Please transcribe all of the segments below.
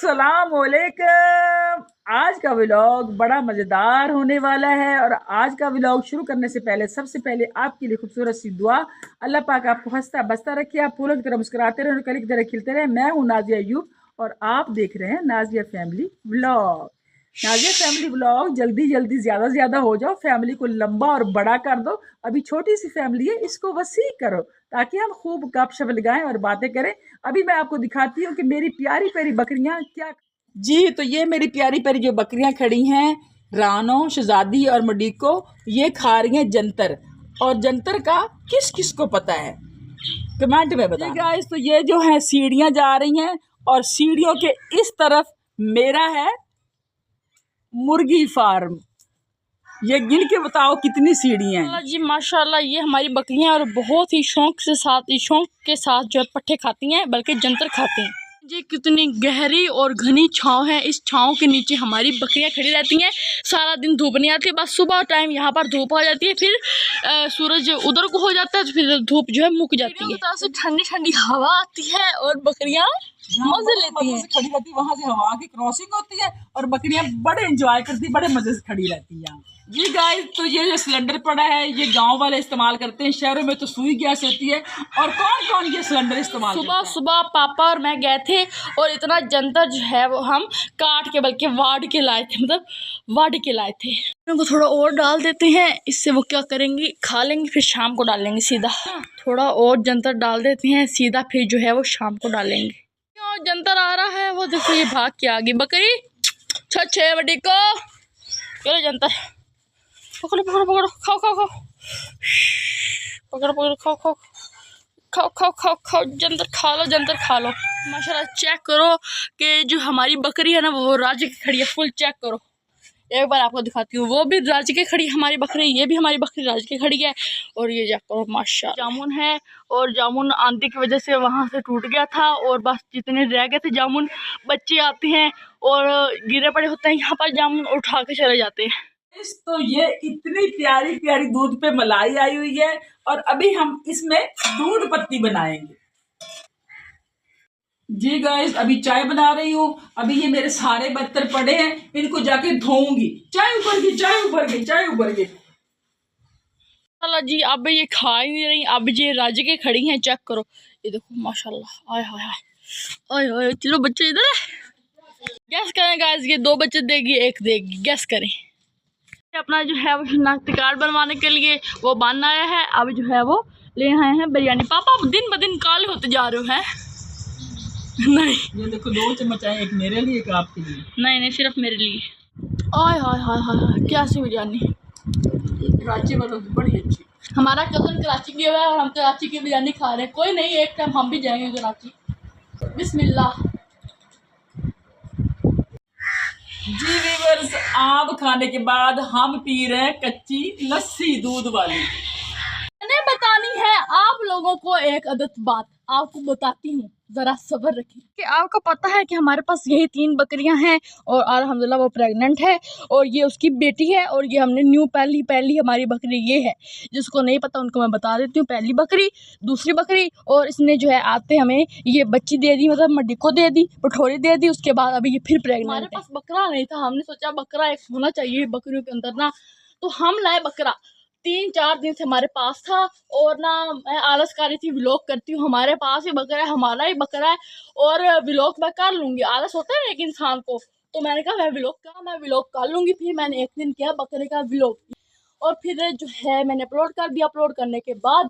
अस्सलामुअलैकुम। आज का व्लॉग बड़ा मज़ेदार होने वाला है और आज का व्लॉग शुरू करने से पहले सबसे पहले आपके लिए खूबसूरत सी दुआ। अल्लाह पाक आपको हंसता बसता रखे, आप फूलों की तरह मुस्कुराते रहे और कली की तरह खिलते रहे। मैं हूँ नाजिया अयूब और आप देख रहे हैं Nazia family vlog. Nazia family vlog जल्दी जल्दी ज़्यादा से ज़्यादा हो जाओ, फैमिली को लंबा और बड़ा कर दो। अभी छोटी सी फैमिली है, इसको वसी करो ताकि हम खूब गपशप लगाएं और बातें करें। अभी मैं आपको दिखाती हूँ कि मेरी प्यारी प्यारी बकरियाँ क्या। जी तो ये मेरी प्यारी प्यारी जो बकरियां खड़ी हैं, रानो, शहजादी और मडीको, ये खा रही हैं जंतर। और जंतर का किस किस को पता है कमेंट में बताइए गाइस। तो ये जो है सीढ़ियां जा रही हैं और सीढ़ियों के इस तरफ मेरा है मुर्गी फार्म। ये गिन के बताओ कितनी सीढ़ियां हैं। जी माशाल्लाह, ये हमारी बकरियां और बहुत ही शौक के साथ जो है पट्ठे खाती हैं, बल्कि जंतर खाती हैं। जी कितनी गहरी और घनी छांव है। इस छांव के नीचे हमारी बकरियां खड़ी रहती हैं। सारा दिन धूप नहीं आती, बस सुबह टाइम यहाँ पर धूप आ जाती है, फिर सूरज उधर को हो जाता है तो फिर धूप जो है मुक जाती है। तरह से ठंडी ठंडी हवा आती है और बकरियां मजे लेती हैं। खड़ी रहती है, वहां से हवा की क्रॉसिंग होती है और बकरियां बड़े एंजॉय करती, बड़े मजे से खड़ी रहती हैं। जी गाइस, तो ये जो सिलेंडर पड़ा है ये गांव वाले इस्तेमाल करते हैं, शहरों में तो सुई गैस होती है। और कौन कौन ये सिलेंडर इस्तेमाल सुबह सुबह पापा और मैं गए थे और इतना जंतर जो है वो हम काट के बल्कि वाड़ के लाए थे, मतलब वाड़ के लाए थे। इनको थोड़ा और डाल देते हैं, इससे वो क्या करेंगी, खा लेंगे, फिर शाम को डालेंगे सीधा। थोड़ा और जंतर डाल देते हैं सीधा, फिर जो है वो शाम को डालेंगे। क्यों जंतर आ रहा है, वो देखो ये भाग के आ गई बकरी। छे बड़ी को चलो जंतर पकड़ो पकड़ो पकड़ो, खाओ खाओ खाओ, पकड़ो पकड़ो, खाओ खाओ खाओ खाओ खाओ खाओ, जंतर खा लो, जंतर खा लो। माशाल्लाह चेक करो कि जो हमारी बकरी है ना वो राज्य की खड़ी है। फुल चेक करो, एक बार आपको दिखाती हूँ। वो भी राज्य की खड़ी है हमारी बकरी, ये भी हमारी बकरी राज्य की खड़ी है। और ये चेक करो माशाल्लाह। जामुन है और जामुन आंधी की वजह से वहाँ से टूट गया था और बस जितने रह गए थे जामुन, बच्चे आते हैं और गिरे पड़े होते हैं यहाँ पर, जामुन उठा के चले जाते हैं। तो ये इतनी प्यारी प्यारी दूध पे मलाई आई हुई है और अभी हम इसमें दूध पत्ती बनाएंगे। जी गाइस, अभी चाय बना रही हूँ। अभी ये मेरे सारे बर्तन पड़े हैं, इनको जाके धोऊंगी। चाय ऊपर गई, चाय ऊपर गई, चाय ऊपर गई। जी अब ये खा ही नहीं रही, अब ये राज्य के खड़ी हैं, चेक करो ये देखो माशाल्लाह। आय हाय हाय हाय, चलो बच्चे इधर है। गैस करें गाइस, ये 2 बच्चे देगी एक देगी, गैस करें। अपना जो है वो शनाख्ती कार्ड बनवाने के लिए वो बन आया है। अब जो है वो ले आए हैं बिरयानी। पापा दिन ब दिन काले होते जा रहे हो हैं। नहीं ये देखो 2 चम्मच आए, एक मेरे लिए एक आपके लिए। नहीं नहीं, सिर्फ मेरे लिए। आय हाय हाय हाय, क्या सी बिरयानी, कराची वालों की बड़ी अच्छी। हमारा कजन कराची गया हुआ है और हम कराची की बिरयानी खा रहे हैं। कोई नहीं, एक टाइम हम भी जाएंगे कराची। बिस्मिल्लाह। जी वीवर्स, आम खाने के बाद हम पी रहे हैं कच्ची लस्सी दूध वाली। मैंने बतानी है आप लोगों को एक आदत बात, आपको बताती हूँ, जरा सब्र रखिए। कि आपको पता है कि हमारे पास यही 3 बकरियां हैं और अल्हम्दुलिल्लाह वो प्रेग्नेंट है और ये उसकी बेटी है और ये हमने न्यू पहली हमारी बकरी ये है। जिसको नहीं पता उनको मैं बता देती हूँ, पहली बकरी, दूसरी बकरी, और इसने जो है आते हमें ये बच्ची दे दी, मतलब मड्डी को दे दी, पठोरी दे दी, उसके बाद अभी ये फिर प्रेग्नेंट। हमारे पास बकरा नहीं था, हमने सोचा बकरा एक होना चाहिए बकरियों के अंदर ना, तो हम लाए बकरा। 3-4 दिन से हमारे पास था और ना मैं आलस कर रही थी, व्लॉग करती हूँ, हमारे पास ही बकरा है, हमारा ही बकरा है और व्लॉग मैं कर लूँगी। आलस होता है ना एक इंसान को, तो मैंने कहा मैं व्लॉग कर लूँगी। फिर मैंने एक दिन किया बकरे का व्लॉग और फिर जो है मैंने अपलोड कर दिया। अपलोड करने के बाद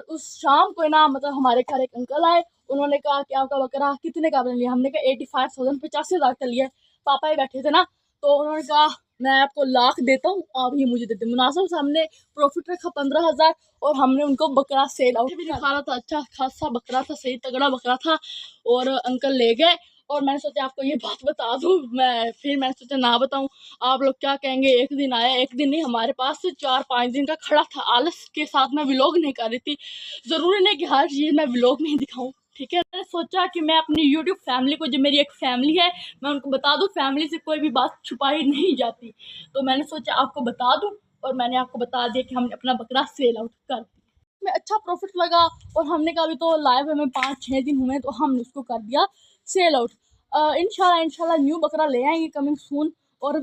उस शाम को ना, मतलब हमारे घर एक अंकल आए, उन्होंने कहा कि आपका बकरा कितने का लिया। हमने कहा 85,000, 85,000 का लिया। पापा ही बैठे थे ना, तो उन्होंने कहा मैं आपको 1,00,000 देता हूँ, आप ये मुझे देते। मुनासिब से हमने प्रॉफिट रखा 15,000 और हमने उनको बकरा सेल आउट भी दिखा रहा था। अच्छा खासा बकरा था, सही तगड़ा बकरा था और अंकल ले गए। और मैंने सोचा आपको ये बात बता दूँ, फिर मैंने सोचा ना बताऊँ, आप लोग क्या कहेंगे। एक दिन आया, एक दिन नहीं, हमारे पास 4-5 दिन का खड़ा था। आलस के साथ मैं व्लॉग नहीं कर रही थी। ज़रूरी नहीं कि हर चीज़ मैं व्लॉग में ही दिखाऊँ, ठीक है। मैंने सोचा कि मैं अपनी यूट्यूब फैमिली को, जो मेरी एक फैमिली है, मैं उनको बता दूं, फैमिली से कोई भी बात छुपाई नहीं जाती। तो मैंने सोचा आपको बता दूं और मैंने आपको बता दिया कि हमने अपना बकरा सेल आउट कर दिया। में अच्छा प्रॉफिट लगा और हमने कहा अभी तो लाइव हमें 5-6 दिन हुए तो हमने उसको कर दिया सेल आउट। इंशाल्लाह न्यू बकरा ले आएंगे कमिंग सून। और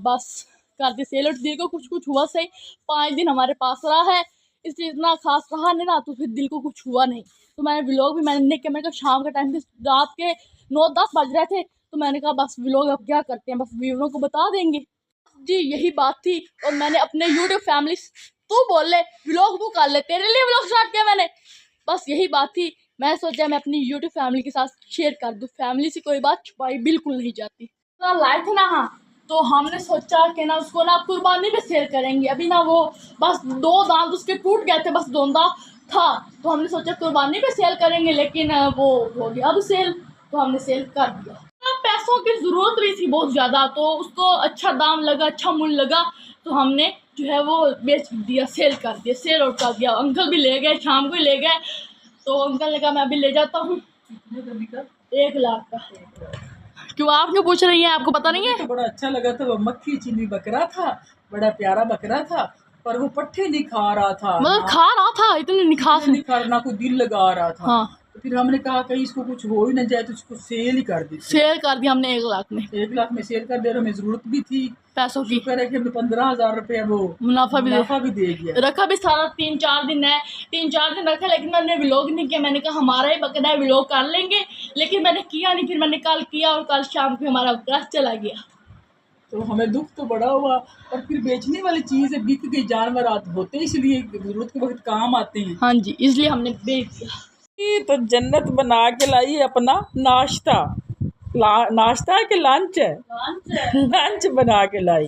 बस कर दे सेल। और दिल को कुछ हुआ सही, 5 दिन हमारे पास रहा है, इसलिए इतना खास रहा नहीं ना, तो फिर दिल को कुछ हुआ नहीं। तो मैंने व्लॉग भी मैंने नहीं किया। मैंने कहा शाम के टाइम पे रात के 9-10 बज रहे थे, तो मैंने कहा बस व्लॉग अब क्या करते हैं, बस व्यूअरों को बता देंगे जी, यही बात थी। और मैंने अपने यूट्यूब फैमिली, तू बोल ले व्लॉग वो कर ले, तेरे लिए व्लॉग स्टार्ट किया मैंने, बस यही बात थी। मैं सोचा मैं अपनी यूट्यूब फैमिली के साथ शेयर कर दूँ। फैमिली से कोई बात छुपाई बिल्कुल नहीं जाती। तो लाए थे ना, हाँ, तो हमने सोचा कि ना उसको ना कुर्बानी पे सेल करेंगे। अभी ना वो बस 2 दांत उसके टूट गए थे, बस दोंदा था, तो हमने सोचा कुर्बानी पे सेल करेंगे, लेकिन वो हो गया अब सेल, तो हमने सेल कर दिया। पैसों की ज़रूरत भी थी बहुत ज़्यादा, तो उसको अच्छा दाम लगा, अच्छा मूल्य लगा, तो हमने जो है वो बेच दिया, सेल कर दिया, सेल आउट कर दिया। अंकल भी ले गए, शाम को ही ले गए, तो अंकल ने कहा मैं अभी ले जाता हूँ। 1 लाख का। क्यों आप क्यों पूछ रही हैं, आपको पता नहीं है? तो बड़ा अच्छा लगा था, वो मक्खी चीनी बकरा था, बड़ा प्यारा बकरा था, पर वो पट्ठे नहीं खा रहा था, मतलब खा रहा था, इतने निखास नहीं खा, ना कोई दिल लगा रहा था। हाँ। तो फिर हमने कहा कहीं इसको कुछ हो ही ना जाए, तो इसको सेल ही कर दी। सेल कर दिया हमने 1 लाख में। 1 लाख में सेल कर दिया। हमें जरूरत भी थी पैसों की, शुक्र है कि हमें 15,000 रुपया वो मुनाफा भी दे दिया। रखा भी सारा 3-4 दिन है, 3-4 दिन रखा, लेकिन मैंने व्लॉग नहीं किया। मैंने कहा हमारा ही बकरा है, व्लॉग कर लेंगे, लेकिन मैंने किया नहीं। फिर मैंने कल किया, और कल शाम को हमारा बकरा चला गया। तो हमें दुख तो बड़ा हुआ, और फिर बेचने वाली चीज़ है, बिक गई, जानवर होते इसलिए जरूरत के वक्त काम आते हैं। हाँ जी, इसलिए हमने बेच दिया। तो जन्नत बना के लाई अपना नाश्ता, नाश्ता है कि लंच है? लंच बना के लाई।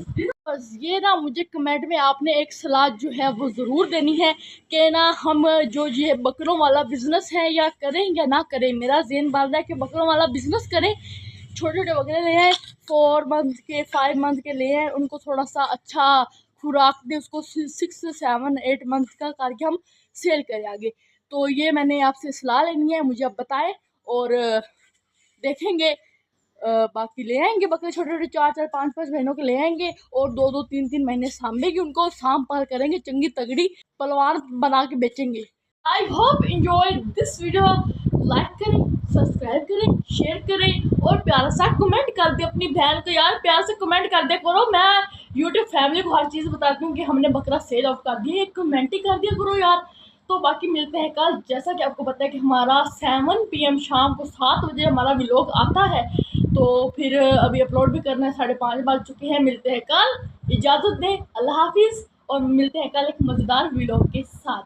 बस ये ना, मुझे कमेंट में आपने एक सलाह जो है वो ज़रूर देनी है कि ना हम जो ये बकरों वाला बिज़नेस है या करें या ना करें। मेरा ज़हन बन रहा है कि बकरों वाला बिज़नेस करें, छोटे छोटे बकरे ले आए, 4 मंथ के 5 मंथ के ले आए, उनको थोड़ा सा अच्छा खुराक दे, उसको 6-7-8 मंथ का करके हम सेल करें आगे। तो ये मैंने आपसे सलाह लेनी है, मुझे आप बताएं, और देखेंगे। बाकी ले आएंगे बकरे, छोटे छोटे 4-4 5-5 महीनों के ले आएंगे, और 2-2 3-3 महीने सामभेंगे उनको, साम पाल करेंगे, चंगी तगड़ी पलवान बना के बेचेंगे। I hope enjoy this video. Like करें, सब्सक्राइब करें, शेयर करें, और प्यारा सा कमेंट कर दे अपनी बहन को। यार प्यार से कमेंट कर दिया करो, मैं यूट्यूब फैमिली को हर चीज़ बताती हूँ कि हमने बकरा सेल आउट कर दिया, एक कमेंट ही कर दिया करो यार। तो बाकी मिलते हैं कल। जैसा कि आपको पता है कि हमारा 7 PM शाम को 7 बजे हमारा व्लॉग आता है, तो फिर अभी अपलोड भी करना है, 5:30 बज चुके हैं। मिलते हैं कल, इजाज़त दें, अल्लाह हाफिज़, और मिलते हैं कल एक मज़ेदार व्लॉग के साथ।